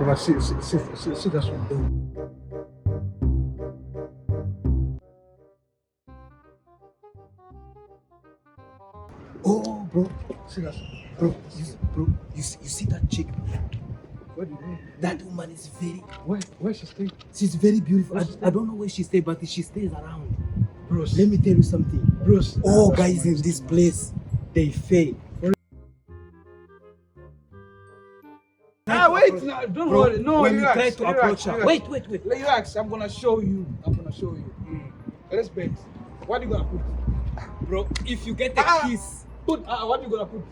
But see that's what I'm doing. Oh, bro, see that, bro, you see that chick? What did you? That woman is very. Where she stay? She's very beautiful. I don't know where she stay, but she stays around. Bros, let me tell you something. Bros, all guys in this place, they fail. Wait, no, don't worry. No, when relax, you try to approach her. Wait. Relax, I'm gonna show you. Respect. What are you gonna put? Bro, if you get a kiss, what are you gonna put?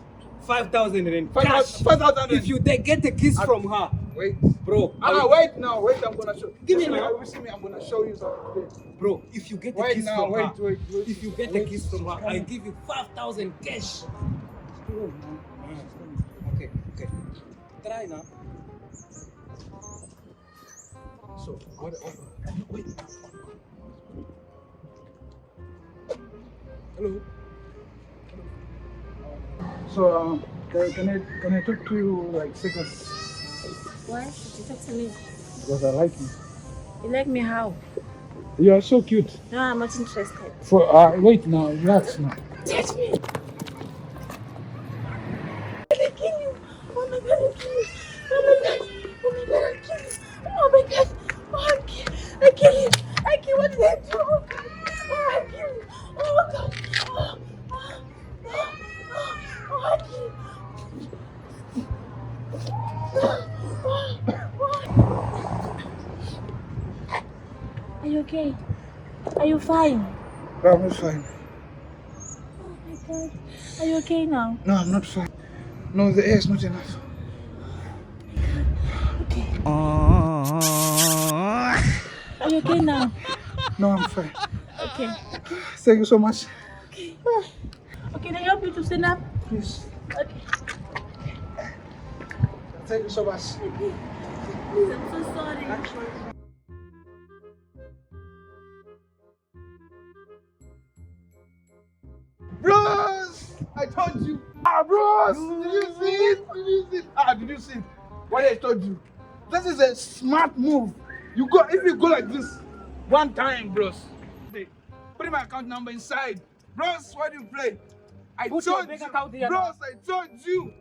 5,000 rand. 5,000. If you get a kiss from her, wait, bro. wait, I'm gonna show. Give me now. You see me, I'm gonna show you something. Bro, if you get a kiss from her, if you get a kiss from her, I give you 5,000 cash. Okay. Try now. So, what? Wait. Hello. So, can I talk to you like seconds? Why should you talk to me? Because I like you. You like me how? You are so cute. No, I'm not interested. Wait now, relax now. Touch me! I kill you! Oh my god, I kill you! Oh my god! Oh my god, I kill you! Oh my god! Oh, I kill you! I kill you! What did I do? Oh god! Oh, I kill you! Oh god! I kill you! Are you okay? Are you fine? I'm not fine. Oh my god. Are you okay now? No, I'm not fine. No, the air is not enough. Okay. Are you okay now? No, I'm fine. Okay. Thank you so much. Okay. Okay, can I help you to stand up? Please. Okay. Thank you so much. Please, I'm so sorry. Bros! I told you. Bros! Did you see it? Did you see it? What I told you. This is a smart move. If you go like this one time, bros. Put my account number inside. Bros, why do you play? I told you. Bros, I told you.